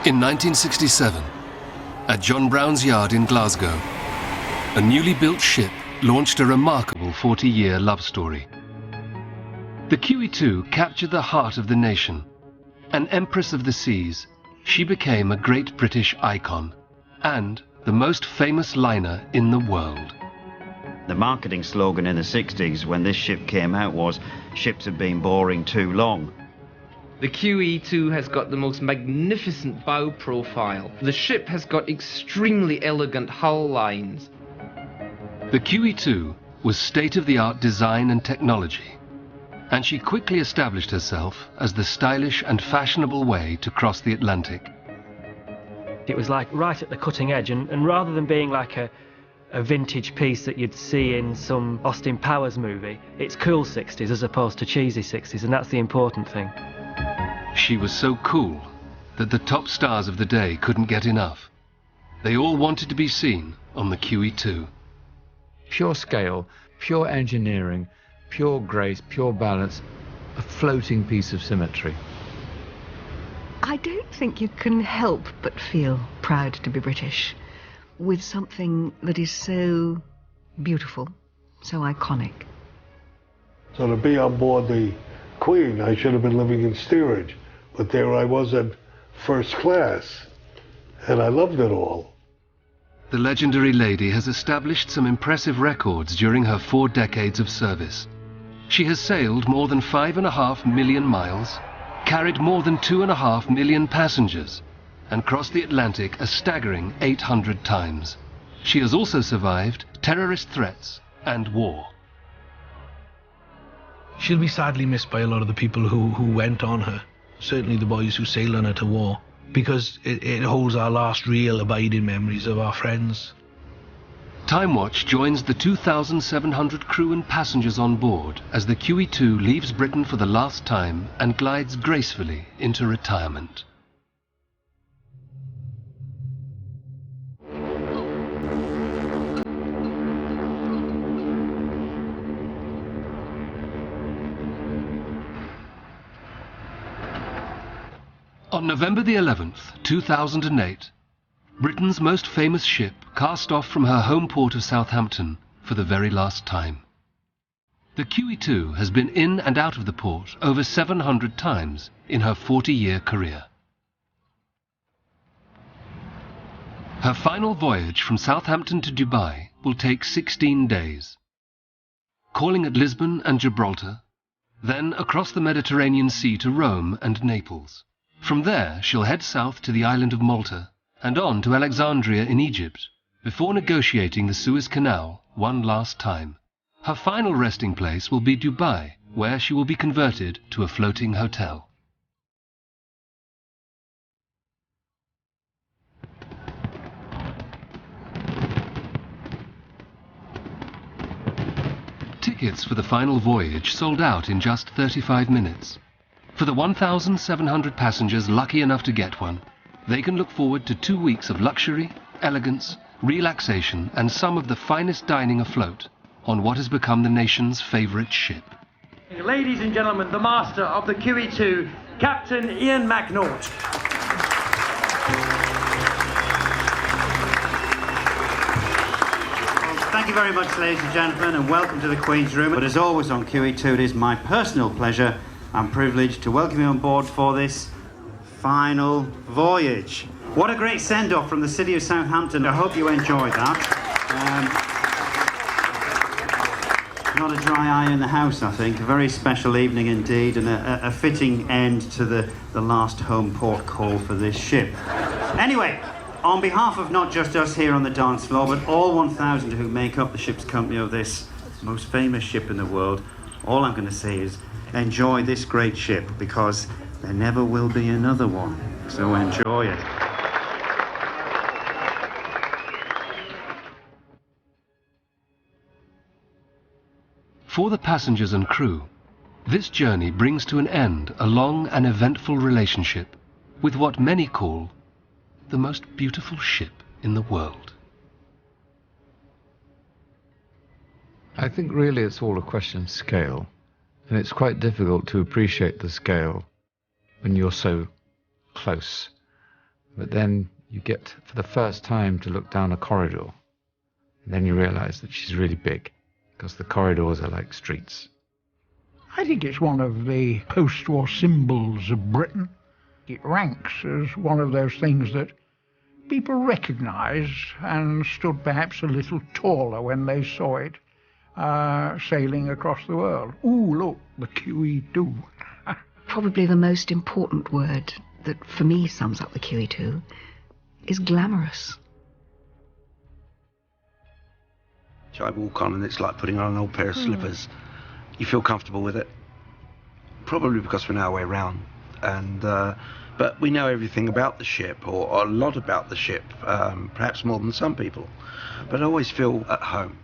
In 1967, at John Brown's yard in Glasgow, a newly built ship launched a remarkable 40-year love story. The QE2 captured the heart of the nation. An empress of the seas, she became a great British icon and the most famous liner in the world. The marketing slogan in the 60s when this ship came out was, "Ships have been boring too long." The QE2 has got the most magnificent bow profile. The ship has got extremely elegant hull lines. The QE2 was state-of-the-art design and technology, and she quickly established herself as the stylish and fashionable way to cross the Atlantic. It was like right at the cutting edge, and rather than being like a vintage piece that you'd see in some Austin Powers movie, it's cool 60s as opposed to cheesy 60s, and that's the important thing. She was so cool that the top stars of the day couldn't get enough. They all wanted to be seen on the QE2. Pure scale, pure engineering, pure grace, pure balance, a floating piece of symmetry. I don't think you can help but feel proud to be British with something that is so beautiful, so iconic. So to be on board the Queen, I should have been living in steerage, but there I was in first class, and I loved it all. The legendary lady has established some impressive records during her 4 decades of service. She has sailed more than 5.5 million miles, carried more than 2.5 million passengers, and crossed the Atlantic a staggering 800 times. She has also survived terrorist threats and war. She'll be sadly missed by a lot of the people who went on her, certainly the boys who sailed on her to war, because it holds our last real abiding memories of our friends. Timewatch joins the 2,700 crew and passengers on board as the QE2 leaves Britain for the last time and glides gracefully into retirement. On November the 11th, 2008, Britain's most famous ship cast off from her home port of Southampton for the very last time. The QE2 has been in and out of the port over 700 times in her 40-year career. Her final voyage from Southampton to Dubai will take 16 days. Calling at Lisbon and Gibraltar, then across the Mediterranean Sea to Rome and Naples. From there, she'll head south to the island of Malta and on to Alexandria in Egypt, before negotiating the Suez Canal one last time. Her final resting place will be Dubai, where she will be converted to a floating hotel. Tickets for the final voyage sold out in just 35 minutes. For the 1,700 passengers lucky enough to get one, they can look forward to 2 weeks of luxury, elegance, relaxation, and some of the finest dining afloat on what has become the nation's favourite ship. Ladies and gentlemen, the master of the QE2, Captain Ian McNaught. Thank you very much, ladies and gentlemen, and welcome to the Queen's Room. But as always on QE2, it is my personal pleasure and privilege to welcome you on board for this final voyage. What a great send-off from the city of Southampton. I hope you enjoyed that. Not a dry eye in the house, I think. A very special evening indeed, and a fitting end to the last home port call for this ship. Anyway, on behalf of not just us here on the dance floor, but all 1,000 who make up the ship's company of this most famous ship in the world, all I'm going to say is enjoy this great ship, because there never will be another one. So enjoy it. For the passengers and crew, this journey brings to an end a long and eventful relationship with what many call the most beautiful ship in the world. I think really it's all a question of scale, and it's quite difficult to appreciate the scale when you're so close. But then you get, for the first time, to look down a corridor. And then you realise that she's really big, because the corridors are like streets. I think it's one of the post-war symbols of Britain. It ranks as one of those things that people recognise and stood perhaps a little taller when they saw it sailing across the world. Ooh, look, the QE2. Probably the most important word that for me sums up the QE2 is glamorous. So I walk on and it's like putting on an old pair of slippers. You feel comfortable with it. Probably because we're our way round. And but we know everything about the ship, or a lot about the ship, perhaps more than some people. But I always feel at home.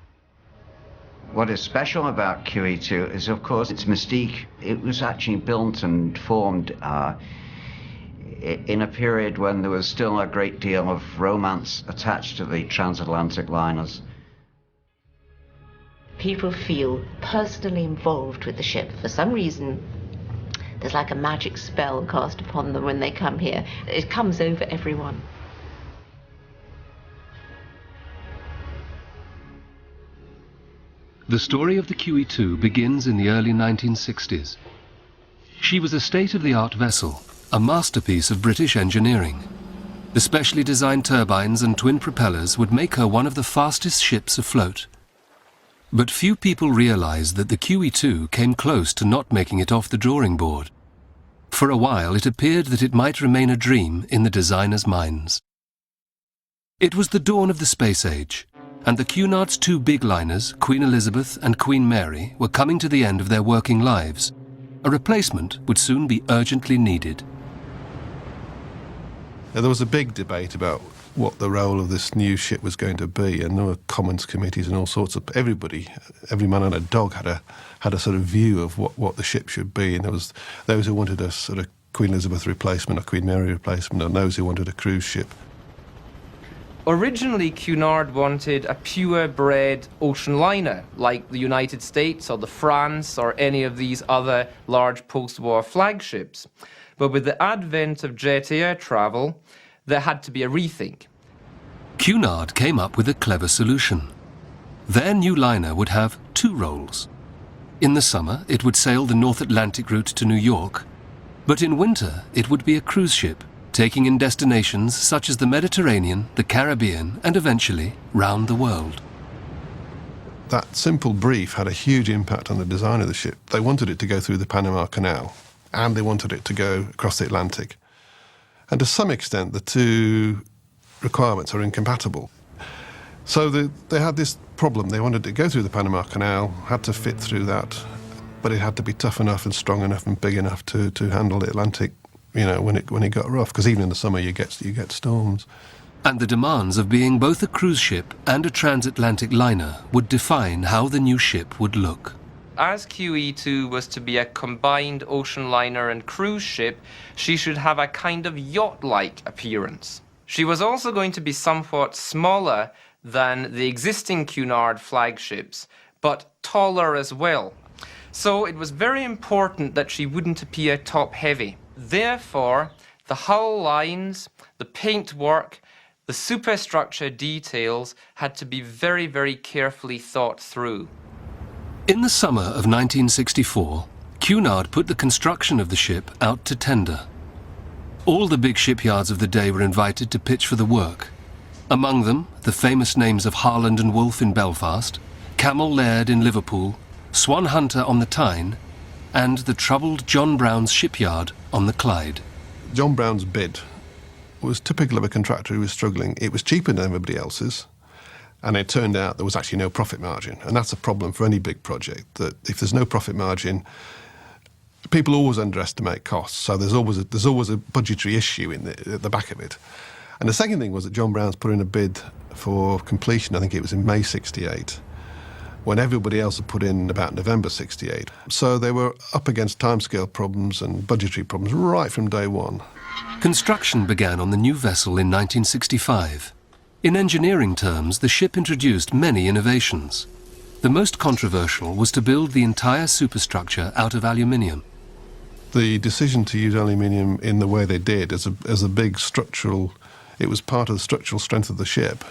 What is special about QE2 is, of course, its mystique. It was actually built and formed in a period when there was still a great deal of romance attached to the transatlantic liners. People feel personally involved with the ship. For some reason, there's like a magic spell cast upon them when they come here. It comes over everyone. The story of the QE2 begins in the early 1960s. She was a state-of-the-art vessel, a masterpiece of British engineering. The specially designed turbines and twin propellers would make her one of the fastest ships afloat. But few people realized that the QE2 came close to not making it off the drawing board. For a while, it appeared that it might remain a dream in the designers' minds. It was the dawn of the space age, and the Cunard's two big liners, Queen Elizabeth and Queen Mary, were coming to the end of their working lives. A replacement would soon be urgently needed. There was a big debate about what the role of this new ship was going to be, and there were Commons committees and all sorts of everybody, every man and a dog had a sort of view of what the ship should be, and there was those who wanted a sort of Queen Elizabeth replacement, a Queen Mary replacement, and those who wanted a cruise ship. Originally, Cunard wanted a pure-bred ocean liner, like the United States or the France or any of these other large post-war flagships. But with the advent of jet air travel, there had to be a rethink. Cunard came up with a clever solution. Their new liner would have two roles. In the summer, it would sail the North Atlantic route to New York, but in winter, it would be a cruise ship, taking in destinations such as the Mediterranean, the Caribbean, and eventually round the world. That simple brief had a huge impact on the design of the ship. They wanted it to go through the Panama Canal, and they wanted it to go across the Atlantic. And to some extent, the two requirements are incompatible. So they had this problem. They wanted to go through the Panama Canal, had to fit through that, but it had to be tough enough and strong enough and big enough to handle the Atlantic, you know, when it got rough, because even in the summer you get storms. And the demands of being both a cruise ship and a transatlantic liner would define how the new ship would look. As QE2 was to be a combined ocean liner and cruise ship, she should have a kind of yacht-like appearance. She was also going to be somewhat smaller than the existing Cunard flagships, but taller as well. So it was very important that she wouldn't appear top-heavy. Therefore, the hull lines, the paintwork, the superstructure details had to be very, very carefully thought through. In the summer of 1964, Cunard put the construction of the ship out to tender. All the big shipyards of the day were invited to pitch for the work. Among them, the famous names of Harland and Wolff in Belfast, Camel Laird in Liverpool, Swan Hunter on the Tyne, and the troubled John Brown's shipyard on the Clyde. John Brown's bid was typical of a contractor who was struggling. It was cheaper than everybody else's, and it turned out there was actually no profit margin. And that's a problem for any big project, that if there's no profit margin, people always underestimate costs. So there's always a budgetary issue at the back of it. And the second thing was that John Brown's put in a bid for completion, I think it was in May 68, when everybody else had put in about November 68. So they were up against timescale problems and budgetary problems right from day one. Construction began on the new vessel in 1965. In engineering terms, the ship introduced many innovations. The most controversial was to build the entire superstructure out of aluminium. the decision to use aluminium in the way they did as a big structural, it was part of the structural strength of the ship,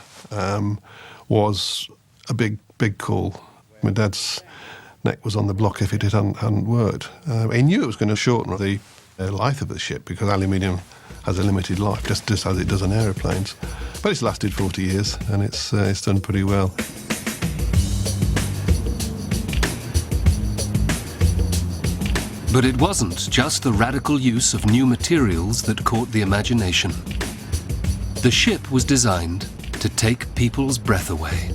was a big call. My dad's neck was on the block if it hadn't worked. He knew it was going to shorten the life of the ship because aluminium has a limited life, just as it does on aeroplanes. But it's lasted 40 years and it's done pretty well. But it wasn't just the radical use of new materials that caught the imagination. The ship was designed to take people's breath away.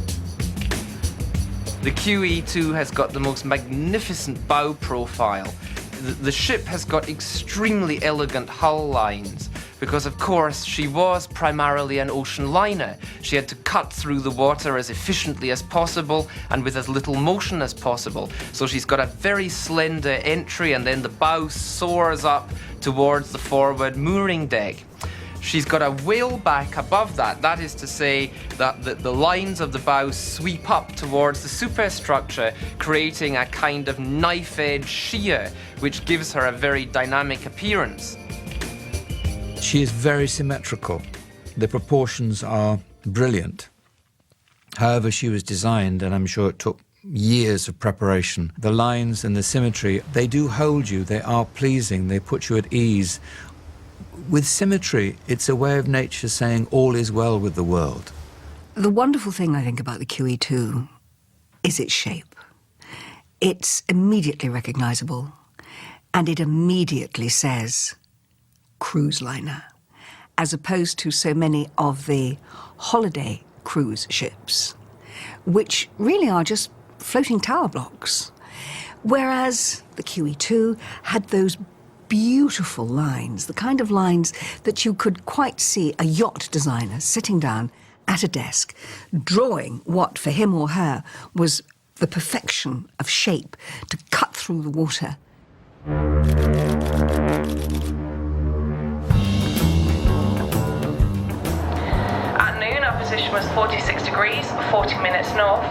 The QE2 has got the most magnificent bow profile. The ship has got extremely elegant hull lines because, of course, she was primarily an ocean liner. She had to cut through the water as efficiently as possible and with as little motion as possible. So she's got a very slender entry, and then the bow soars up towards the forward mooring deck. She's got a whale back above that. That is to say that the lines of the bow sweep up towards the superstructure, creating a kind of knife-edge shear, which gives her a very dynamic appearance. She is very symmetrical. The proportions are brilliant. However she was designed, and I'm sure it took years of preparation, the lines and the symmetry, they do hold you, they are pleasing, they put you at ease. With symmetry, it's a way of nature saying all is well with the world. The wonderful thing, I think, about the QE2 is its shape. It's immediately recognisable, and it immediately says cruise liner, as opposed to so many of the holiday cruise ships, which really are just floating tower blocks. Whereas the QE2 had those beautiful lines, the kind of lines that you could quite see a yacht designer sitting down at a desk, drawing what for him or her was the perfection of shape to cut through the water. At noon, our position was 46 degrees, 40 minutes north,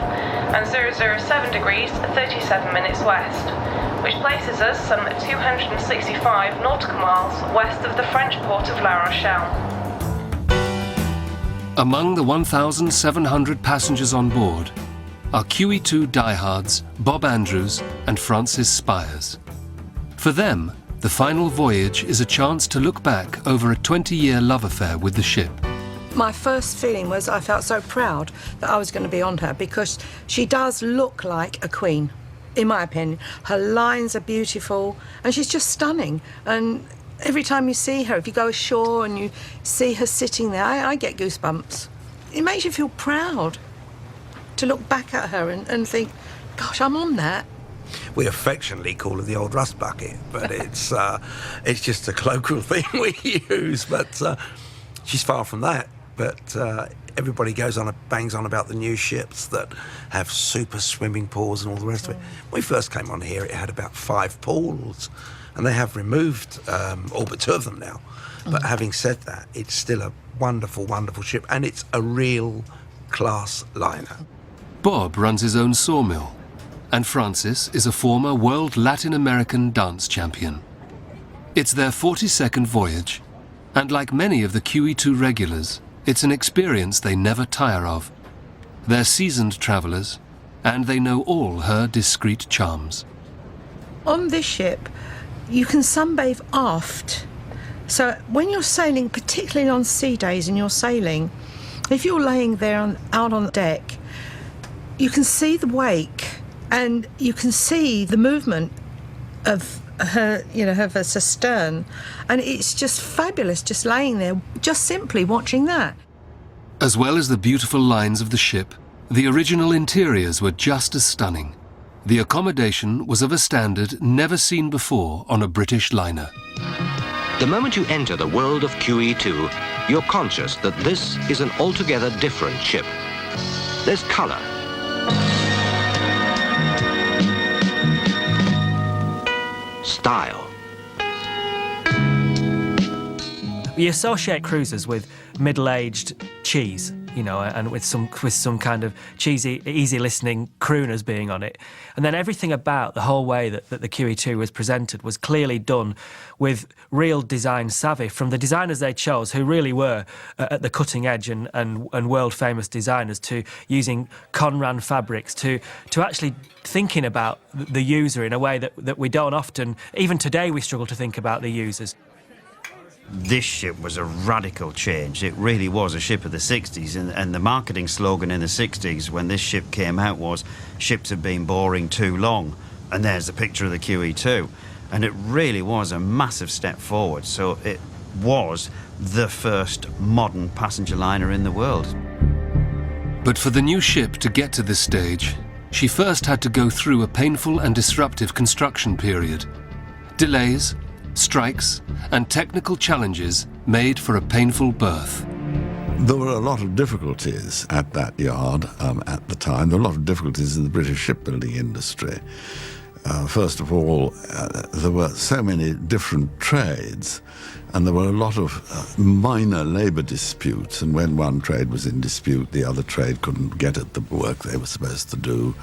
and 007 degrees, 37 minutes west, which places us some 265 nautical miles west of the French port of La Rochelle. Among the 1,700 passengers on board are QE2 diehards Bob Andrews and Francis Spires. For them, the final voyage is a chance to look back over a 20-year love affair with the ship. My first feeling was I felt so proud that I was going to be on her because she does look like a queen, in my opinion. Her lines are beautiful and she's just stunning. And every time you see her, if you go ashore and you see her sitting there, I get goosebumps. It makes you feel proud to look back at her and think, gosh, I'm on that. We affectionately call her the old rust bucket, but it's just a colloquial thing we use. But she's far from that. But everybody bangs on about the new ships that have super swimming pools and all the rest of it. When we first came on here, it had about 5 pools, and they have removed all but 2 of them now. But having said that, it's still a wonderful, wonderful ship, and it's a real class liner. Bob runs his own sawmill, and Francis is a former world Latin American dance champion. It's their 42nd voyage, and like many of the QE2 regulars, it's an experience they never tire of. They're seasoned travellers, and they know all her discreet charms. On this ship, you can sunbathe aft. So when you're sailing, particularly on sea days and you're sailing, if you're laying there out on the deck, you can see the wake and you can see the movement of her, of her stern, and it's just fabulous just laying there, just simply watching that. As well as the beautiful lines of the ship, the original interiors were just as stunning. The accommodation was of a standard never seen before on a British liner. The moment you enter the world of QE2, you're conscious that this is an altogether different ship. There's colour, style. We associate cruisers with middle-aged cheese, you know, and with some kind of cheesy, easy-listening crooners being on it. And then everything about the whole way that the QE2 was presented was clearly done with real design savvy from the designers they chose, who really were at the cutting edge and world-famous designers, to using Conran fabrics, to actually thinking about the user in a way that we don't often, even today we struggle to think about the users. This ship was a radical change. It really was a ship of the 60s, and the marketing slogan in the 60s when this ship came out was, ships have been boring too long. And there's the picture of the QE2. And it really was a massive step forward. So it was the first modern passenger liner in the world. But for the new ship to get to this stage, she first had to go through a painful and disruptive construction period. Delays, strikes, and technical challenges made for a painful birth. There were a lot of difficulties at that yard at the time. There were a lot of difficulties in the British shipbuilding industry. First of all, there were so many different trades, and there were a lot of minor labour disputes, and when one trade was in dispute, the other trade couldn't get at the work they were supposed to do,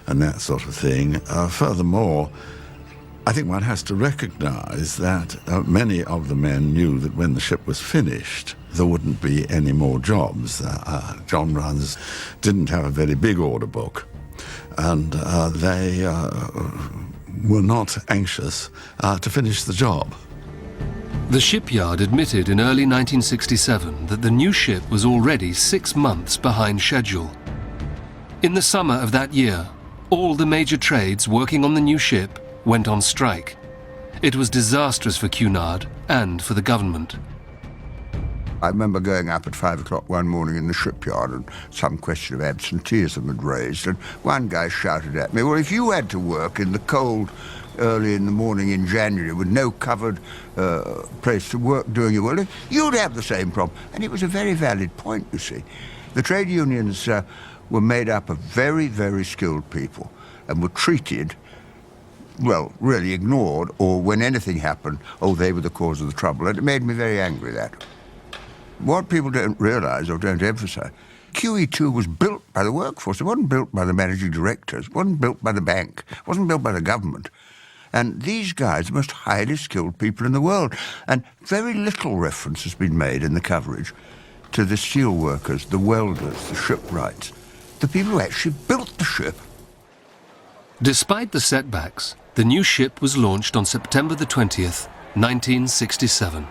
and that sort of thing. Furthermore, I think one has to recognise that many of the men knew that when the ship was finished, there wouldn't be any more jobs. John Runs didn't have a very big order book, and they were not anxious to finish the job. The shipyard admitted in early 1967 that the new ship was already 6 months behind schedule. In the summer of that year, all the major trades working on the new ship went on strike. It was disastrous for Cunard and for the government. I remember going up at 5 o'clock one morning in the shipyard, and some question of absenteeism had raised, and one guy shouted at me, well, if you had to work in the cold early in the morning in January with no covered place to work doing your work, you'd have the same problem. And it was a very valid point, you see. The trade unions were made up of very, very skilled people and were treated, well, really ignored, or when anything happened, oh, they were the cause of the trouble. And it made me very angry, that. What people don't realise or don't emphasise, QE2 was built by the workforce. It wasn't built by the managing directors. It wasn't built by the bank. It wasn't built by the government. And these guys are the most highly skilled people in the world. And very little reference has been made in the coverage to the steel workers, the welders, the shipwrights, the people who actually built the ship. Despite the setbacks, the new ship was launched on September the 20th, 1967.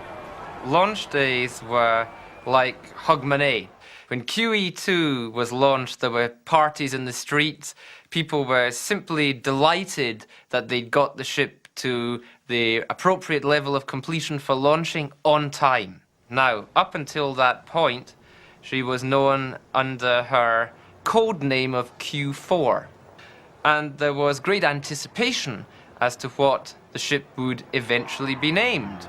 Launch days were like Hogmanay. When QE2 was launched, there were parties in the streets. People were simply delighted that they'd got the ship to the appropriate level of completion for launching on time. Now, up until that point, she was known under her code name of Q4. And there was great anticipation as to what the ship would eventually be named.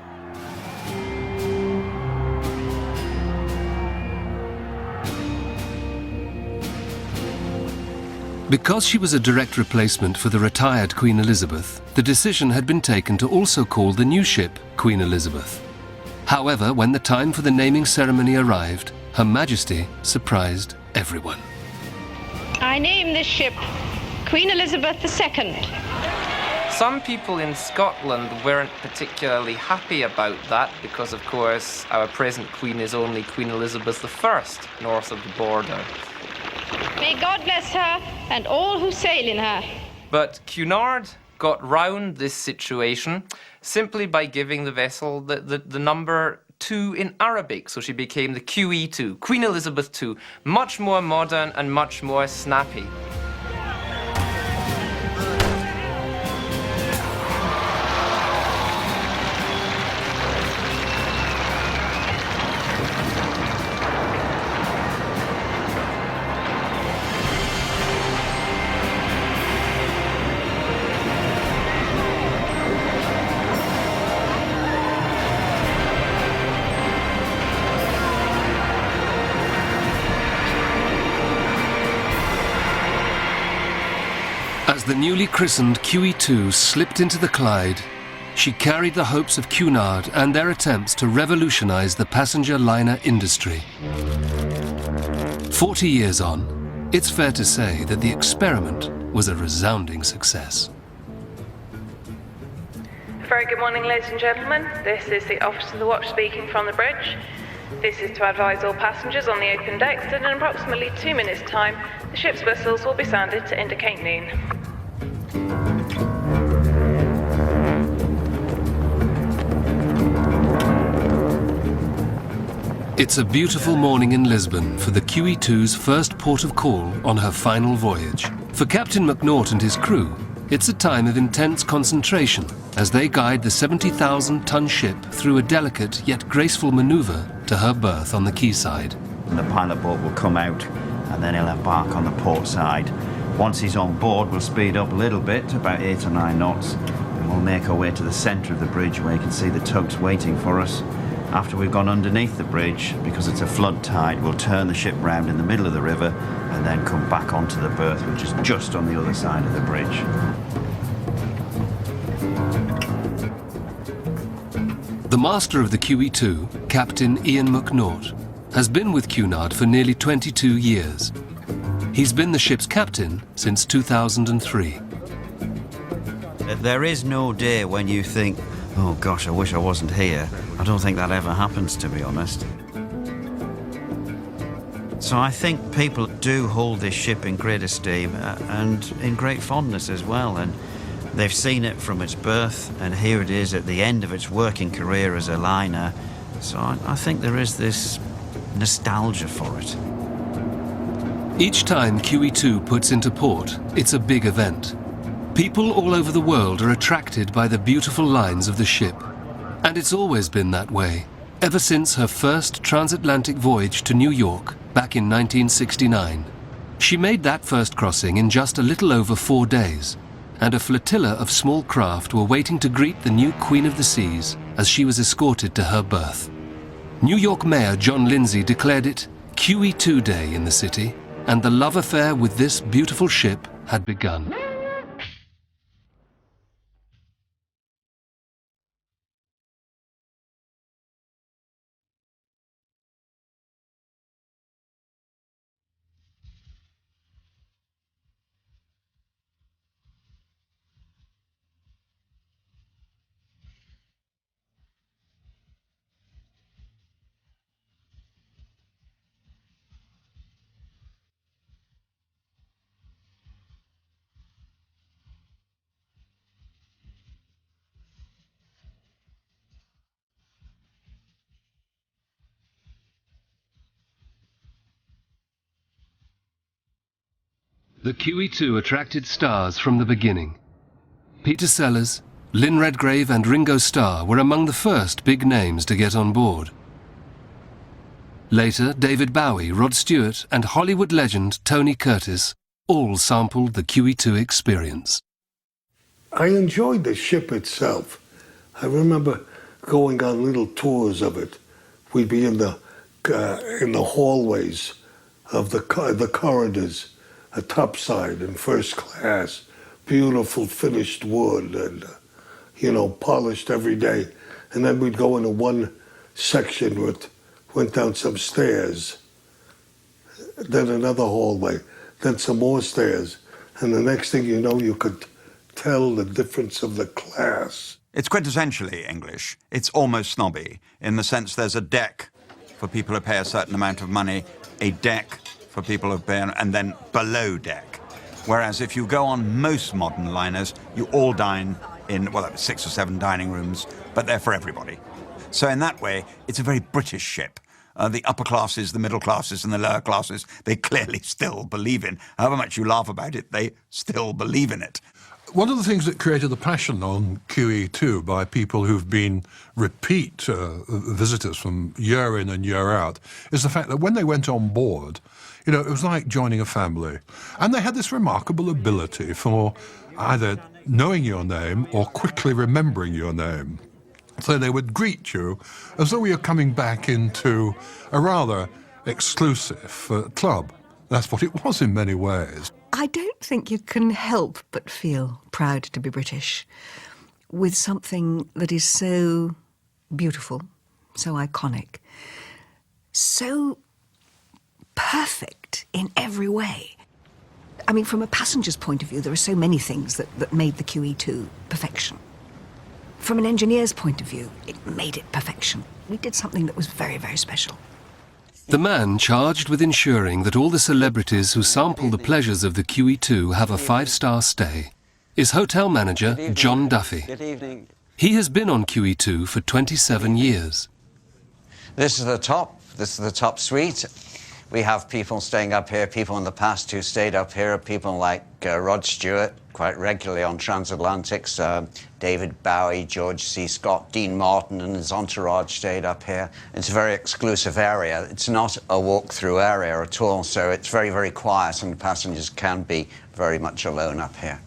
Because she was a direct replacement for the retired Queen Elizabeth, the decision had been taken to also call the new ship Queen Elizabeth. However, when the time for the naming ceremony arrived, Her Majesty surprised everyone. I name this ship Queen Elizabeth II. Some people in Scotland weren't particularly happy about that because, of course, our present Queen is only Queen Elizabeth I, north of the border. May God bless her and all who sail in her. But Cunard got round this situation simply by giving the vessel the number 2 in Arabic. So she became the QE2, Queen Elizabeth II, much more modern and much more snappy. As the newly christened QE2 slipped into the Clyde, she carried the hopes of Cunard and their attempts to revolutionise the passenger liner industry. 40 years on, it's fair to say that the experiment was a resounding success. Very good morning, ladies and gentlemen. This is the Officer of the Watch speaking from the bridge. This is to advise all passengers on the open decks that in approximately 2 minutes' time, the ship's whistles will be sounded to indicate noon. It's a beautiful morning in Lisbon for the QE2's first port of call on her final voyage. For Captain McNaught and his crew, it's a time of intense concentration as they guide the 70,000-ton ship through a delicate yet graceful maneuver to her berth on the quayside. The pilot boat will come out and then he'll embark on the port side. Once he's on board, we'll speed up a little bit, about 8 or 9 knots, and we'll make our way to the centre of the bridge where you can see the tugs waiting for us. After we've gone underneath the bridge, because it's a flood tide, we'll turn the ship round in the middle of the river and then come back onto the berth, which is just on the other side of the bridge. The master of the QE2, Captain Ian McNaught, has been with Cunard for nearly 22 years. He's been the ship's captain since 2003. There is no day when you think, oh gosh, I wish I wasn't here. I don't think that ever happens, to be honest. So I think people do hold this ship in great esteem and in great fondness as well. And they've seen it from its birth, and here it is at the end of its working career as a liner. So I think there is this nostalgia for it. Each time QE2 puts into port, it's a big event. People all over the world are attracted by the beautiful lines of the ship. And it's always been that way, ever since her first transatlantic voyage to New York back in 1969. She made that first crossing in just a little over 4 days, and a flotilla of small craft were waiting to greet the new Queen of the Seas as she was escorted to her berth. New York Mayor John Lindsay declared it QE2 Day in the city, and the love affair with this beautiful ship had begun. The QE2 attracted stars from the beginning. Peter Sellers, Lynn Redgrave and Ringo Starr were among the first big names to get on board. Later, David Bowie, Rod Stewart and Hollywood legend Tony Curtis all sampled the QE2 experience. I enjoyed the ship itself. I remember going on little tours of it. We'd be in the hallways of the corridors, a topside in first class, beautiful finished wood and, polished every day. And then we'd go into one section with, went down some stairs, then another hallway, then some more stairs. And the next thing you know, you could tell the difference of the class. It's quintessentially English. It's almost snobby, in the sense there's a deck for people who pay a certain amount of money, a deck for people who pay, and then below deck. Whereas if you go on most modern liners, you all dine in, 6 or 7 dining rooms, but they're for everybody. So in that way, it's a very British ship. The upper classes, the middle classes, and the lower classes, they clearly still believe in. However much you laugh about it, they still believe in it. One of the things that created the passion on QE2 by people who've been repeat visitors from year in and year out is the fact that when they went on board, it was like joining a family. And they had this remarkable ability for either knowing your name or quickly remembering your name. So they would greet you as though you were coming back into a rather exclusive club. That's what it was in many ways. I don't think you can help but feel proud to be British with something that is so beautiful, so iconic, so perfect every way. I mean, from a passenger's point of view, there are so many things that made the QE2 perfection. From an engineer's point of view, it made it perfection. We did something that was very, very special. The man charged with ensuring that all the celebrities who sample the pleasures of the QE2 have a 5-star stay is hotel manager John Duffy. Good evening. He has been on QE2 for 27 years. This is the top. This is the top suite. We have people staying up here, people in the past who stayed up here, people like Rod Stewart, quite regularly on transatlantics, David Bowie, George C. Scott, Dean Martin and his entourage stayed up here. It's a very exclusive area. It's not a walk-through area at all, so it's very, very quiet, and passengers can be very much alone up here.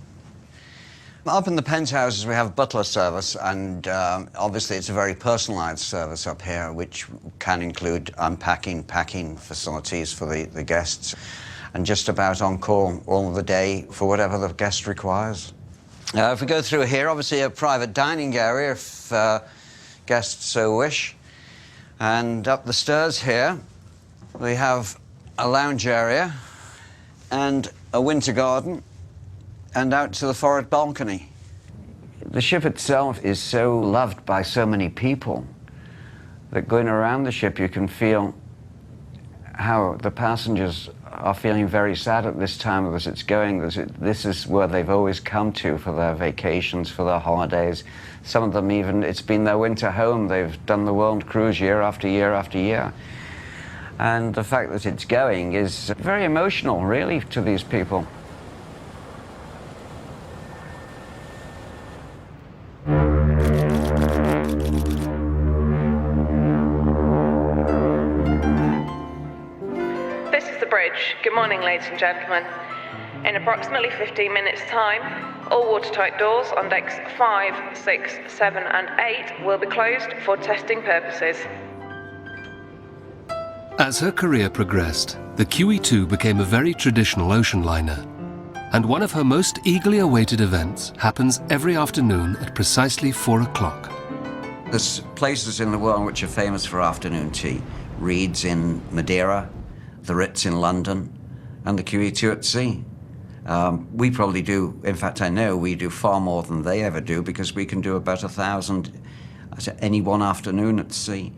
Up in the penthouses, we have butler service, and obviously it's a very personalised service up here, which can include unpacking, packing facilities for the guests, and just about on call all of the day for whatever the guest requires. If we go through here, obviously a private dining area if guests so wish. And up the stairs here, we have a lounge area and a winter garden, and out to the forward balcony. The ship itself is so loved by so many people that going around the ship you can feel how the passengers are feeling very sad at this time as it's going. This is where they've always come to for their vacations, for their holidays. Some of them even, it's been their winter home. They've done the world cruise year after year after year. And the fact that it's going is very emotional, really, to these people. This is the bridge. Good morning, ladies and gentlemen. In approximately 15 minutes' time, all watertight doors on decks 5, 6, 7 and 8 will be closed for testing purposes. As her career progressed, the QE2 became a very traditional ocean liner. And one of her most eagerly awaited events happens every afternoon at precisely 4 o'clock. There's places in the world which are famous for afternoon tea. Reed's in Madeira, the Ritz in London, and the QE2 at sea. We probably do, in fact I know we do far more than they ever do, because we can do about 1,000 at any one afternoon at sea.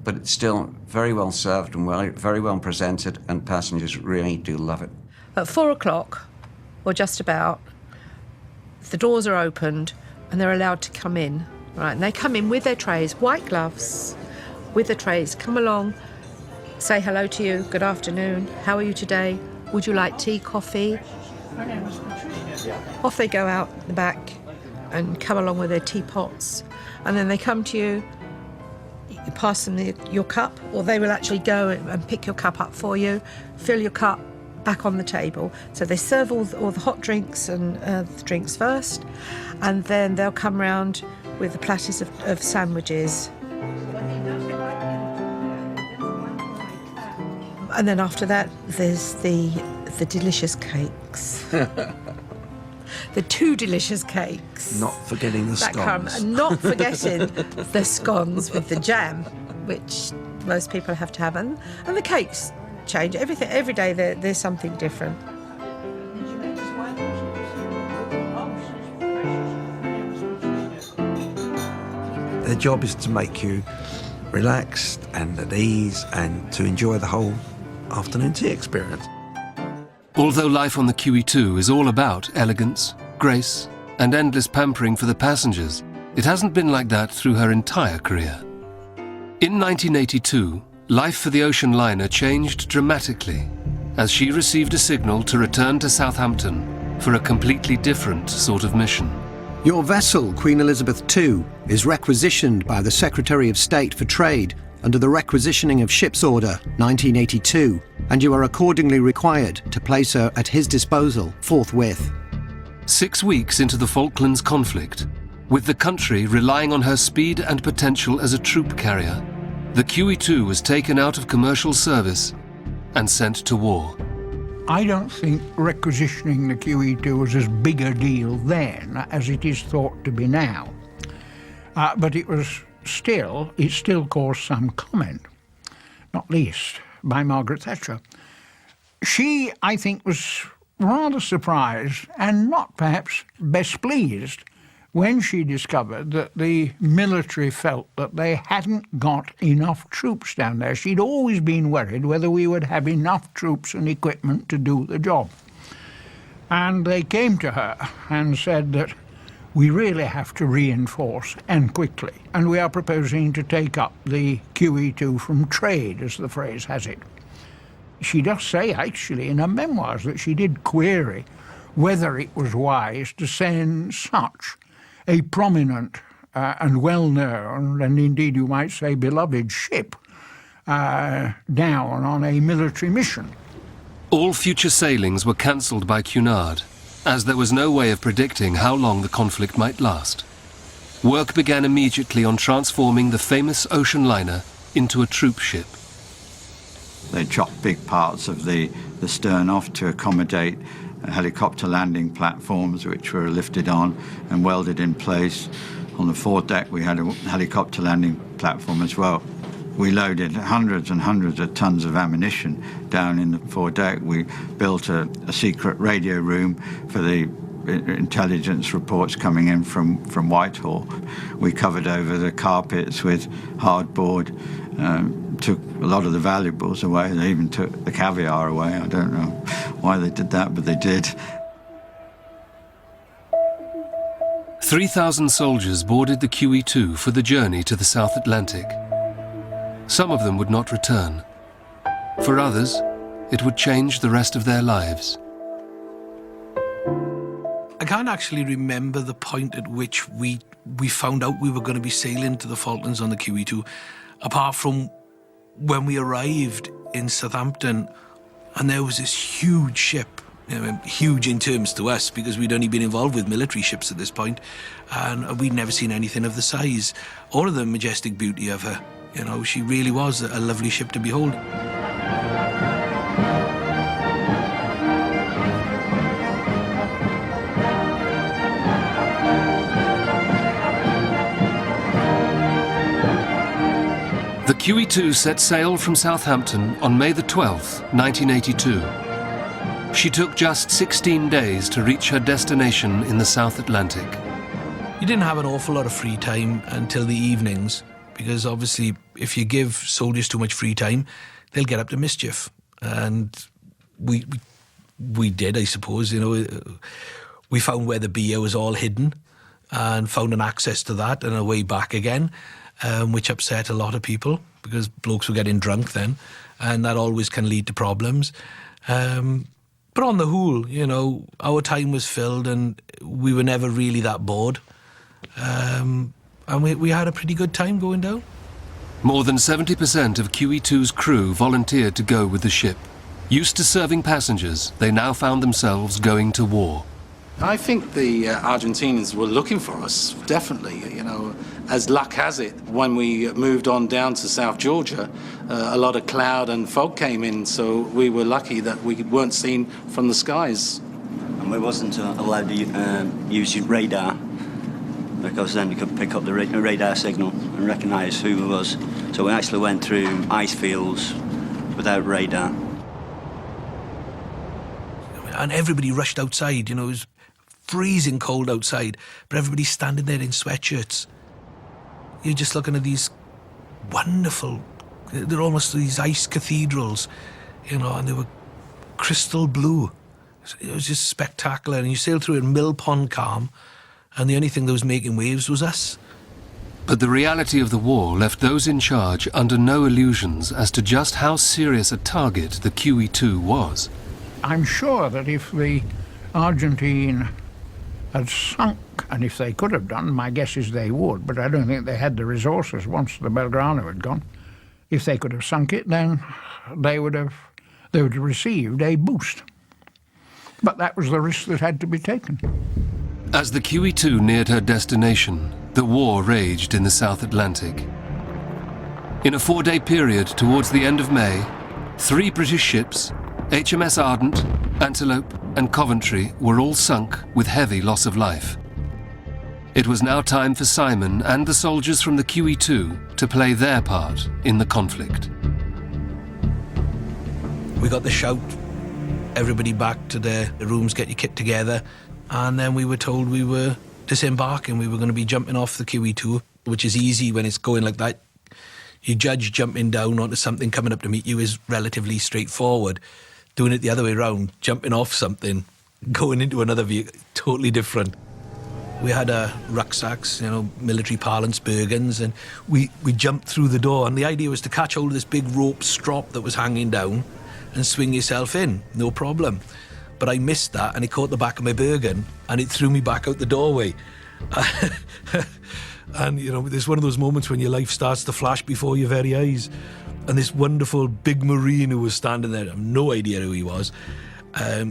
But it's still very well served and very well presented, and passengers really do love it. At 4 o'clock, or just about, the doors are opened and they're allowed to come in, right? And they come in with their trays, white gloves, with the trays, come along, say hello to you, good afternoon, how are you today? Would you like tea, coffee? Off they go out the back and come along with their teapots. And then they come to you, you pass them your cup, or they will actually go and pick your cup up for you, fill your cup back on the table. So they serve all the hot drinks and the drinks first, and then they'll come round with the platters of sandwiches. And then after that, there's the delicious cakes. The 2 delicious cakes. Not forgetting the scones. And not forgetting the scones with the jam, which most people have to have. And the cakes change. Every day there's something different. Their job is to make you relaxed and at ease and to enjoy the whole afternoon tea experience. Although life on the QE2 is all about elegance, grace, and endless pampering for the passengers, it hasn't been like that through her entire career. In 1982, life for the ocean liner changed dramatically as she received a signal to return to Southampton for a completely different sort of mission. Your vessel, Queen Elizabeth II, is requisitioned by the Secretary of State for Trade under the Requisitioning of Ships Order 1982, and you are accordingly required to place her at his disposal forthwith. 6 weeks into the Falklands conflict, with the country relying on her speed and potential as a troop carrier, the QE2 was taken out of commercial service and sent to war. I don't think requisitioning the QE2 was as big a deal then as it is thought to be now. But it still caused some comment, not least by Margaret Thatcher. She, I think, was rather surprised and not perhaps best pleased when she discovered that the military felt that they hadn't got enough troops down there. She'd always been worried whether we would have enough troops and equipment to do the job. And they came to her and said that we really have to reinforce, and quickly. And we are proposing to take up the QE2 from trade, as the phrase has it. She does say, actually, in her memoirs that she did query whether it was wise to send such a prominent and well-known, and indeed you might say beloved ship, down on a military mission. All future sailings were cancelled by Cunard, as there was no way of predicting how long the conflict might last. Work began immediately on transforming the famous ocean liner into a troop ship. They chopped big parts of the stern off to accommodate helicopter landing platforms, which were lifted on and welded in place. On the foredeck we had a helicopter landing platform as well. We loaded hundreds and hundreds of tons of ammunition down in the foredeck. We built a secret radio room for the intelligence reports coming in from Whitehall. We covered over the carpets with hardboard, took a lot of the valuables away. They even took the caviar away. I don't know why they did that, but they did. 3,000 soldiers boarded the QE2 for the journey to the South Atlantic. Some of them would not return. For others, it would change the rest of their lives. I can't actually remember the point at which we found out we were going to be sailing to the Falklands on the QE2, apart from when we arrived in Southampton and there was this huge ship, huge in terms to us because we'd only been involved with military ships at this point, and we'd never seen anything of the size or of the majestic beauty of her. She really was a lovely ship to behold. The QE2 set sail from Southampton on May the 12th, 1982. She took just 16 days to reach her destination in the South Atlantic. You didn't have an awful lot of free time until the evenings, because obviously if you give soldiers too much free time, they'll get up to mischief. And we did, I suppose. We found where the beer was all hidden and found an access to that and a way back again. Which upset a lot of people because blokes were getting drunk then, and that always can lead to problems. But on the whole, our time was filled and we were never really that bored. And we had a pretty good time going down. More than 70% of QE2's crew volunteered to go with the ship. Used to serving passengers, they now found themselves going to war. I think the Argentinians were looking for us, definitely. As luck has it, when we moved on down to South Georgia, a lot of cloud and fog came in, so we were lucky that we weren't seen from the skies. And we wasn't allowed to use radar, because then we could pick up the radar signal and recognise who it was. So we actually went through ice fields without radar. And everybody rushed outside, it was freezing cold outside, but everybody's standing there in sweatshirts. You're just looking at these wonderful, they're almost these ice cathedrals, and they were crystal blue. It was just spectacular. And you sail through in mill pond calm, and the only thing that was making waves was us. But the reality of the war left those in charge under no illusions as to just how serious a target the QE2 was. I'm sure that if the Argentine had sunk, and if they could have done, my guess is they would, but I don't think they had the resources once the Belgrano had gone. If they could have sunk it, then they would have received a boost. But that was the risk that had to be taken. As the QE2 neared her destination, the war raged in the South Atlantic. In a 4-day period towards the end of May, 3 British ships, HMS Ardent, Antelope and Coventry, were all sunk with heavy loss of life. It was now time for Simon and the soldiers from the QE2 to play their part in the conflict. We got the shout, everybody back to their rooms, get your kit together, and then we were told we were disembarking. We were going to be jumping off the QE2, which is easy when it's going like that. You judge jumping down onto something coming up to meet you is relatively straightforward. Doing it the other way around, jumping off something, going into another vehicle, totally different. We had rucksacks, military parlance, Bergens, and we jumped through the door, and the idea was to catch hold of this big rope strop that was hanging down and swing yourself in, no problem. But I missed that, and it caught the back of my Bergen, and it threw me back out the doorway. And, there's one of those moments when your life starts to flash before your very eyes. And this wonderful big Marine who was standing there, I have no idea who he was,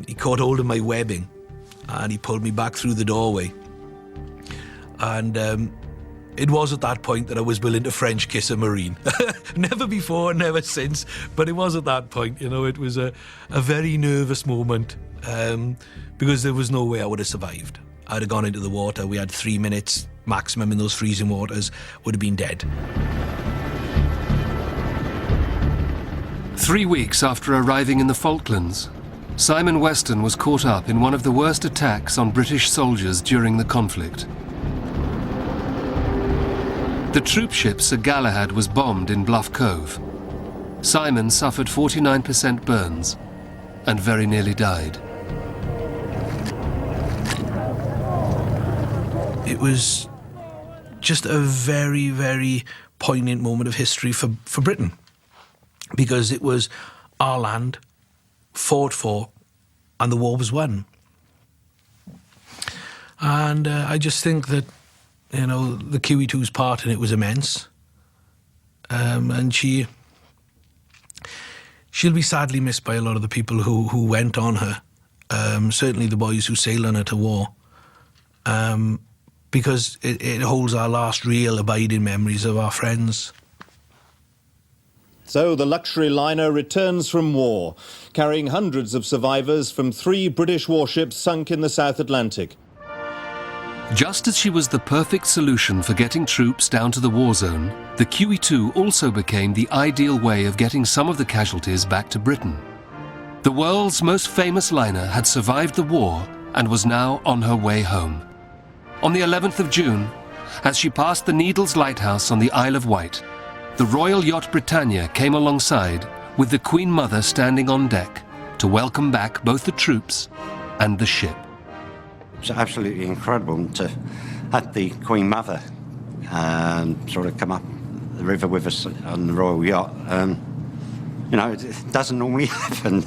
he caught hold of my webbing, and he pulled me back through the doorway. And it was at that point that I was willing to French kiss a Marine. Never before, never since, but it was at that point. It was a very nervous moment because there was no way I would have survived. I'd have gone into the water. We had 3 minutes maximum in those freezing waters, would have been dead. 3 weeks after arriving in the Falklands, Simon Weston was caught up in one of the worst attacks on British soldiers during the conflict. The troop ship Sir Galahad was bombed in Bluff Cove. Simon suffered 49% burns and very nearly died. It was just a very, very poignant moment of history for Britain, because it was our land, fought for, and the war was won. And I just think that, the QE2's part in it was immense. And she'll be sadly missed by a lot of the people who went on her, certainly the boys who sailed on her to war, because it holds our last real abiding memories of our friends. So the luxury liner returns from war, carrying hundreds of survivors from 3 British warships sunk in the South Atlantic. Just as she was the perfect solution for getting troops down to the war zone, the QE2 also became the ideal way of getting some of the casualties back to Britain. The world's most famous liner had survived the war and was now on her way home. On the 11th of June, as she passed the Needles Lighthouse on the Isle of Wight, the Royal Yacht Britannia came alongside with the Queen Mother standing on deck to welcome back both the troops and the ship. It's absolutely incredible to have the Queen Mother sort of come up the river with us on the Royal Yacht. It doesn't normally happen.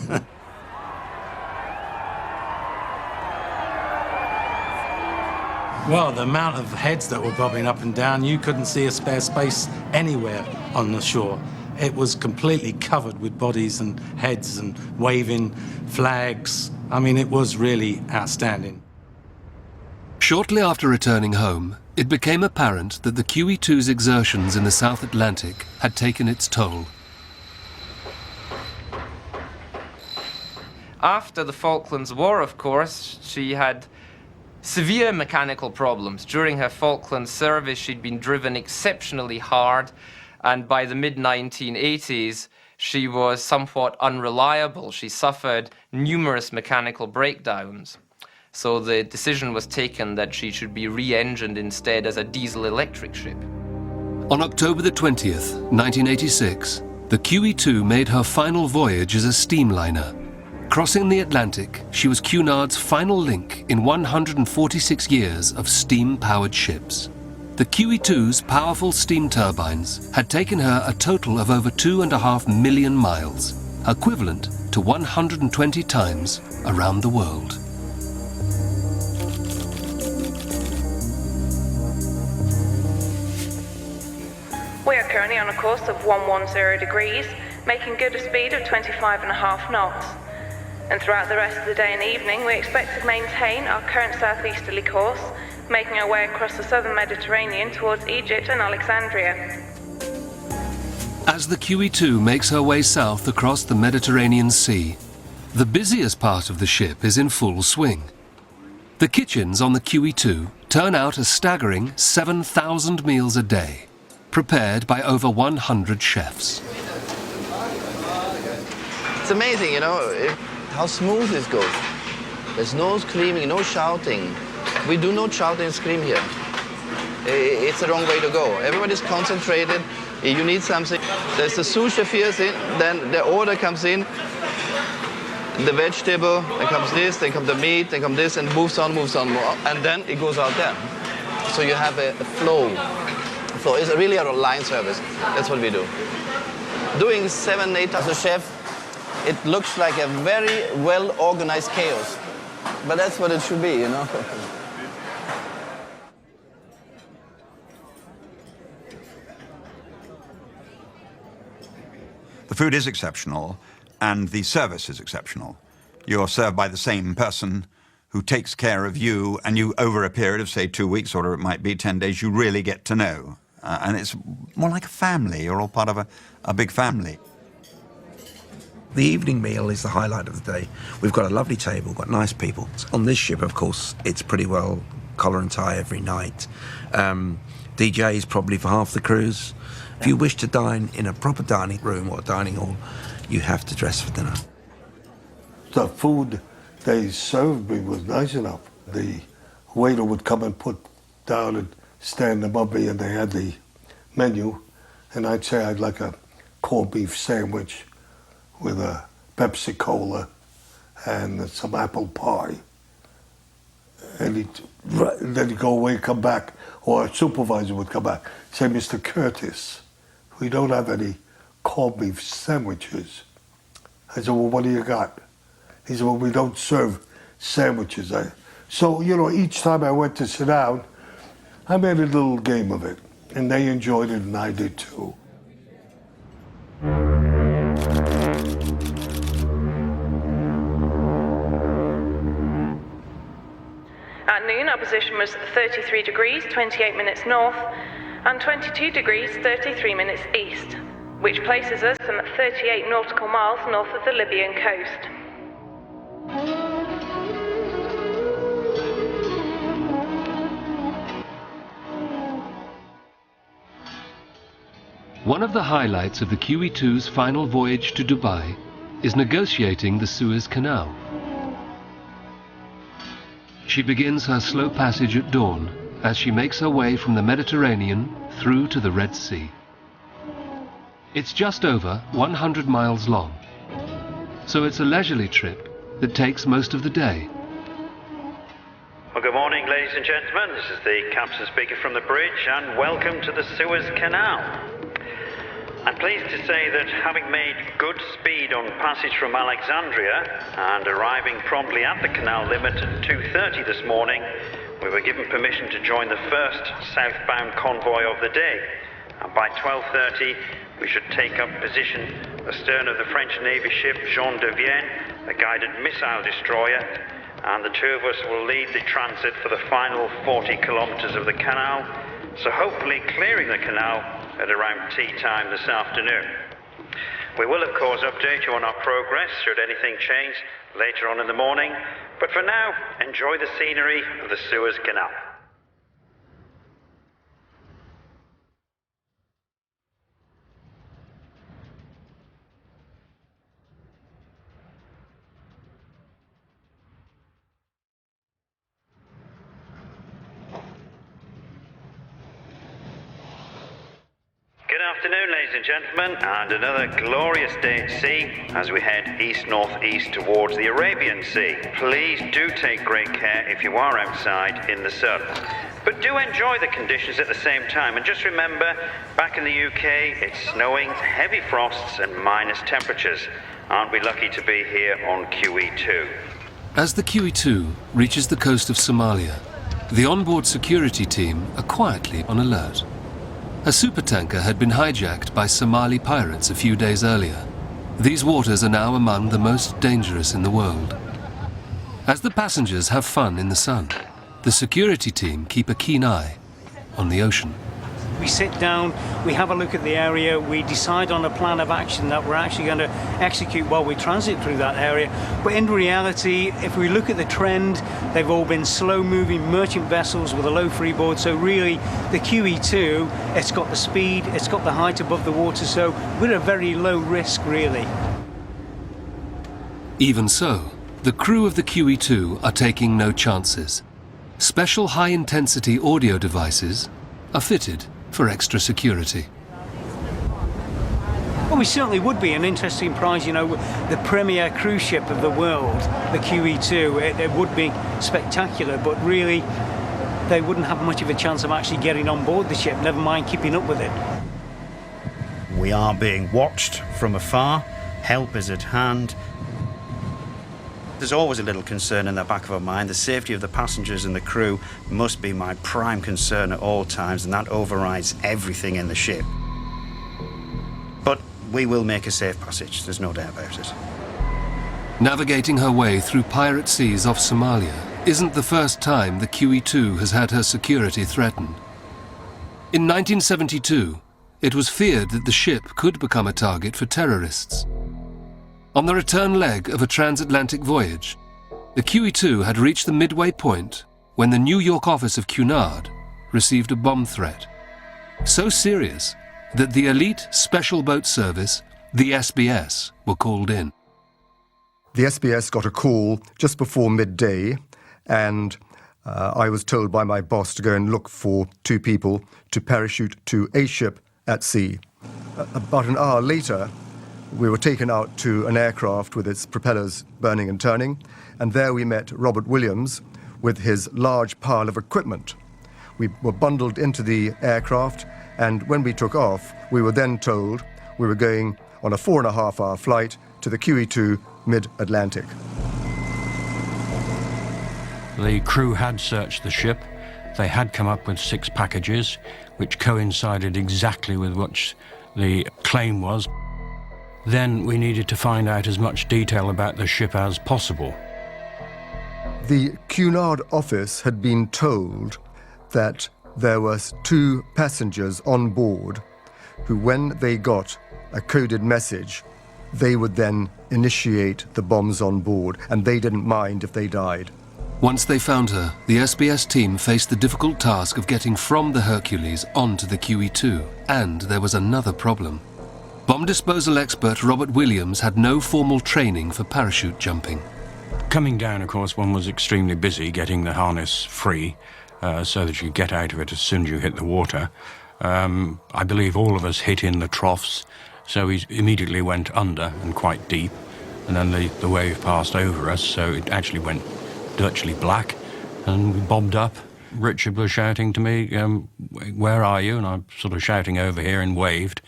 Well, the amount of heads that were bobbing up and down, you couldn't see a spare space anywhere on the shore. It was completely covered with bodies and heads and waving flags. I mean, it was really outstanding. Shortly after returning home, it became apparent that the QE2's exertions in the South Atlantic had taken its toll. After the Falklands War, of course, she had severe mechanical problems. During her Falklands service, she'd been driven exceptionally hard, and by the mid-1980s, she was somewhat unreliable. She suffered numerous mechanical breakdowns. So the decision was taken that she should be re-engined instead as a diesel-electric ship. On October the 20th, 1986, the QE2 made her final voyage as a steamliner. Crossing the Atlantic, she was Cunard's final link in 146 years of steam-powered ships. The QE2's powerful steam turbines had taken her a total of over 2.5 million miles, equivalent to 120 times around the world. We are currently on a course of 110 degrees, making good a speed of 25.5 knots. And throughout the rest of the day and evening, we expect to maintain our current southeasterly course, making our way across the southern Mediterranean towards Egypt and Alexandria. As the QE2 makes her way south across the Mediterranean Sea, the busiest part of the ship is in full swing. The kitchens on the QE2 turn out a staggering 7,000 meals a day, prepared by over 100 chefs. It's amazing, how smooth it goes. There's no screaming, no shouting. We do not shout and scream here. It's the wrong way to go. Everybody's concentrated. You need something. There's the sous chef here, then the order comes in, the vegetable, then comes this, then comes the meat, then comes this, and moves on, and then it goes out there. So you have a flow. Flow is really a line service. That's what we do. Doing 7, 8 as a chef, it looks like a very well-organized chaos. But that's what it should be, you know. The food is exceptional, and the service is exceptional. You're served by the same person who takes care of you, and you, over a period of, say, 2 weeks, or it might be 10 days, you really get to know. And it's more like a family. You're all part of a big family. The evening meal is the highlight of the day. We've got a lovely table, got nice people. On this ship, of course, it's pretty well collar and tie every night. DJs probably for half the cruise. If you wish to dine in a proper dining room or dining hall, you have to dress for dinner. The food they served me was nice enough. The waiter would come and put down and stand above me, and they had the menu, and I'd say I'd like a corned beef sandwich with a Pepsi Cola and some apple pie. And then he'd go away, come back, or a supervisor would come back, say, Mr. Curtis, we don't have any corned beef sandwiches. I said, well, what do you got? He said, well, we don't serve sandwiches. So, you know, each time I went to sit down, I made a little game of it, and they enjoyed it, and I did too. At noon, our position was 33 degrees, 28 minutes north, and 22 degrees, 33 minutes east, which places us some 38 nautical miles north of the Libyan coast. One of the highlights of the QE2's final voyage to Dubai is negotiating the Suez Canal. She begins her slow passage at dawn as she makes her way from the Mediterranean through to the Red Sea. It's just over 100 miles long, so it's a leisurely trip that takes most of the day. Well, good morning, ladies and gentlemen. This is the captain speaking from the bridge, and welcome to the Suez Canal. I'm pleased to say that having made good speed on passage from Alexandria and arriving promptly at the canal limit at 2:30 this morning, we were given permission to join the first southbound convoy of the day. And by 12:30, we should take up position astern of the French Navy ship Jean de Vienne, a guided missile destroyer, and the two of us will lead the transit for the final 40 kilometers of the canal, so hopefully clearing the canal at around tea time this afternoon. We will, of course, update you on our progress should anything change later on in the morning, but for now, enjoy the scenery of the Suez Canal. Good afternoon, ladies and gentlemen, and another glorious day at sea as we head east-northeast towards the Arabian Sea. Please do take great care if you are outside in the sun. But do enjoy the conditions at the same time, and just remember, back in the UK, it's snowing, heavy frosts and minus temperatures. Aren't we lucky to be here on QE2? As the QE2 reaches the coast of Somalia, the onboard security team are quietly on alert. A supertanker had been hijacked by Somali pirates a few days earlier. These waters are now among the most dangerous in the world. As the passengers have fun in the sun, the security team keep a keen eye on the ocean. We sit down, we have a look at the area, we decide on a plan of action that we're actually going to execute while we transit through that area. But in reality, if we look at the trend, they've all been slow-moving merchant vessels with a low freeboard. So really, the QE2, it's got the speed, it's got the height above the water, so we're at a very low risk, really. Even so, the crew of the QE2 are taking no chances. Special high-intensity audio devices are fitted for extra security. Well, we certainly would be an interesting prize, you know, the premier cruise ship of the world, the QE2. It would be spectacular, but really they wouldn't have much of a chance of actually getting on board the ship, never mind keeping up with it. We are being watched from afar. Help is at hand. There's always a little concern in the back of our mind. The safety of the passengers and the crew must be my prime concern at all times, and that overrides everything in the ship. But we will make a safe passage, there's no doubt about it. Navigating her way through pirate seas off Somalia isn't the first time the QE2 has had her security threatened. In 1972, it was feared that the ship could become a target for terrorists. On the return leg of a transatlantic voyage, the QE2 had reached the midway point when the New York office of Cunard received a bomb threat. So serious that the elite special boat service, the SBS, were called in. The SBS got a call just before midday, and I was told by my boss to go and look for 2 people to parachute to a ship at sea. About an hour later, we were taken out to an aircraft with its propellers burning and turning, and there we met Robert Williams with his large pile of equipment. We were bundled into the aircraft, and when we took off, we were then told we were going on a 4.5-hour flight to the QE2 mid-Atlantic. The crew had searched the ship. They had come up with 6 packages, which coincided exactly with what the claim was. Then we needed to find out as much detail about the ship as possible. The Cunard office had been told that there were 2 passengers on board who, when they got a coded message, they would then initiate the bombs on board, and they didn't mind if they died. Once they found her, the SBS team faced the difficult task of getting from the Hercules onto the QE2, and there was another problem. Bomb disposal expert Robert Williams had no formal training for parachute jumping. Coming down, of course, one was extremely busy getting the harness free so that you get out of it as soon as you hit the water. I believe all of us hit in the troughs, so we immediately went under and quite deep, and then the wave passed over us, so it actually went virtually black, and we bobbed up. Richard was shouting to me, where are you? And I'm sort of shouting over here and waved.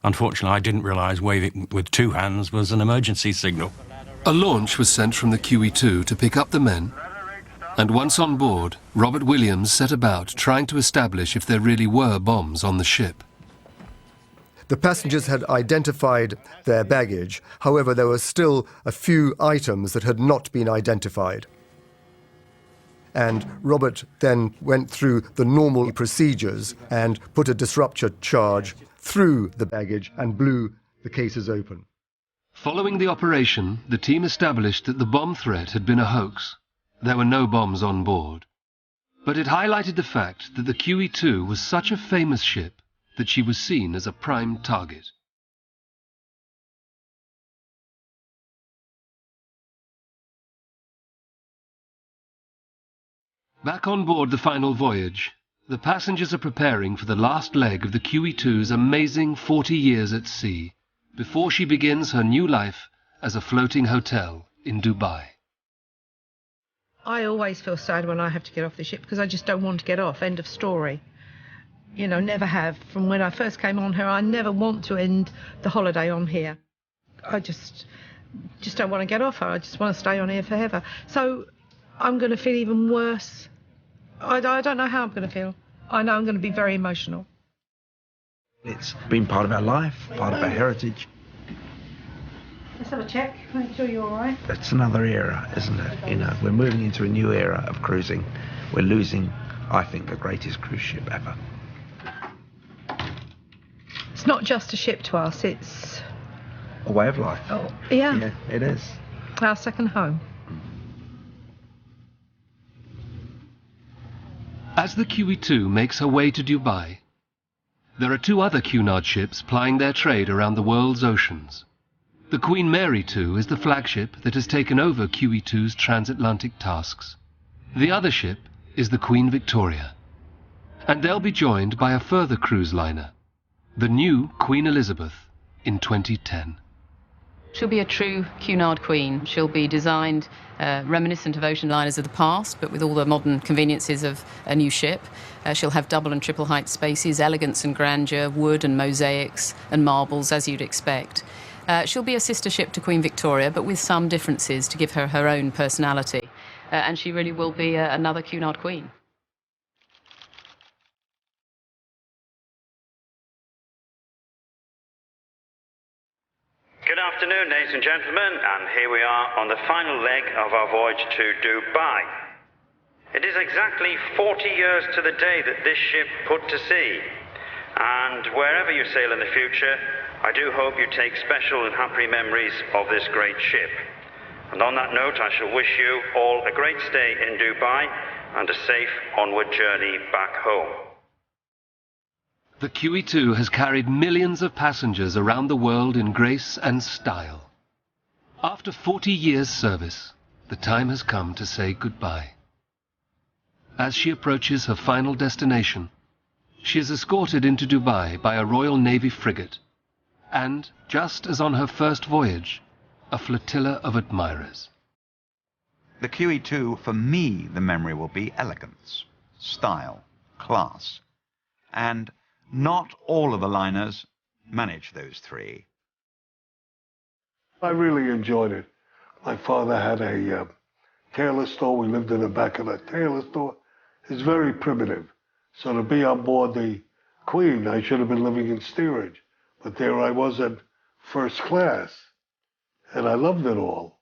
Unfortunately, I didn't realise waving with 2 hands was an emergency signal. A launch was sent from the QE2 to pick up the men, and once on board, Robert Williams set about trying to establish if there really were bombs on the ship. The passengers had identified their baggage. However, there were still a few items that had not been identified. And Robert then went through the normal procedures and put a disruptor charge through the baggage and blew the cases open. Following the operation, the team established that the bomb threat had been a hoax. There were no bombs on board. But it highlighted the fact that the QE2 was such a famous ship that she was seen as a prime target. Back on board the final voyage, the passengers are preparing for the last leg of the QE2's amazing 40 years at sea, before she begins her new life as a floating hotel in Dubai. I always feel sad when I have to get off the ship because I just don't want to get off. End of story. You know, never have. From when I first came on here, I never want to end the holiday on here. I just don't want to get off her. I just want to stay on here forever. So I'm going to feel even worse. I don't know how I'm going to feel. I know I'm going to be very emotional. It's been part of our life, part of our heritage. Let's have a check, make sure you're all right. It's another era, isn't it? You know, we're moving into a new era of cruising. We're losing, I think, the greatest cruise ship ever. It's not just a ship to us, it's A way of life. Oh, yeah. Yeah, it is. Our second home. As the QE2 makes her way to Dubai, there are 2 other Cunard ships plying their trade around the world's oceans. The Queen Mary 2 is the flagship that has taken over QE2's transatlantic tasks. The other ship is the Queen Victoria. And they'll be joined by a further cruise liner, the new Queen Elizabeth, in 2010. She'll be a true Cunard Queen. She'll be designed reminiscent of ocean liners of the past, but with all the modern conveniences of a new ship. She'll have double and triple height spaces, elegance and grandeur, wood and mosaics and marbles, as you'd expect. She'll be a sister ship to Queen Victoria, but with some differences to give her her own personality. And she really will be another Cunard Queen. Good afternoon, ladies and gentlemen, and here we are on the final leg of our voyage to Dubai. It is exactly 40 years to the day that this ship put to sea, and wherever you sail in the future, I do hope you take special and happy memories of this great ship. And on that note, I shall wish you all a great stay in Dubai and a safe onward journey back home. The QE2 has carried millions of passengers around the world in grace and style. After 40 years' service, the time has come to say goodbye. As she approaches her final destination, she is escorted into Dubai by a Royal Navy frigate, and, just as on her first voyage, a flotilla of admirers. The QE2, for me, the memory will be elegance, style, class, and not all of the liners manage those three. I really enjoyed it. My father had a tailor store. We lived in the back of a tailor store. It's very primitive. So to be on board the Queen, I should have been living in steerage. But there I was at first class, and I loved it all.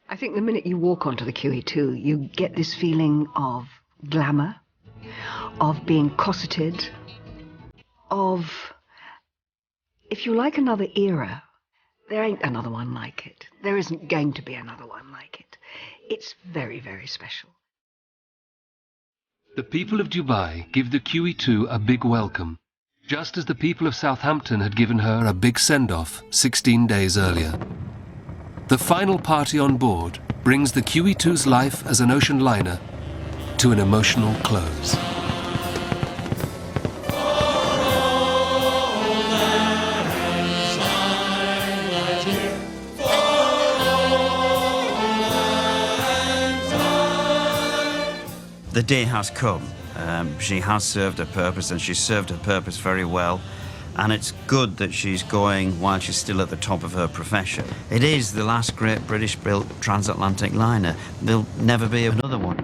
I think the minute you walk onto the QE2, you get this feeling of glamour, of being cosseted, of, if you like another era, there ain't another one like it. There isn't going to be another one like it. It's very, very special. The people of Dubai give the QE2 a big welcome, just as the people of Southampton had given her a big send-off 16 days earlier. The final party on board brings the QE2's life as an ocean liner to an emotional close. The day has come. She has served her purpose, and she's served her purpose very well. And it's good that she's going while she's still at the top of her profession. It is the last great British-built transatlantic liner. There'll never be another one.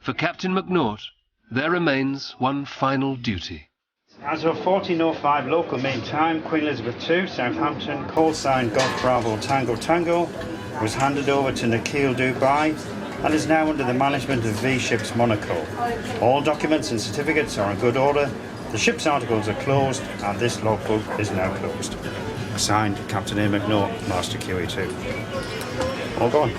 For Captain McNaught, there remains one final duty. As of 14:05 local main time, Queen Elizabeth II, Southampton, call sign Golf Bravo Tango Tango, was handed over to Nakheel Dubai and is now under the management of V Ships Monaco. All documents and certificates are in good order, the ship's articles are closed, and this logbook is now closed. Signed, Captain A. McNaught, Master QE2. All gone.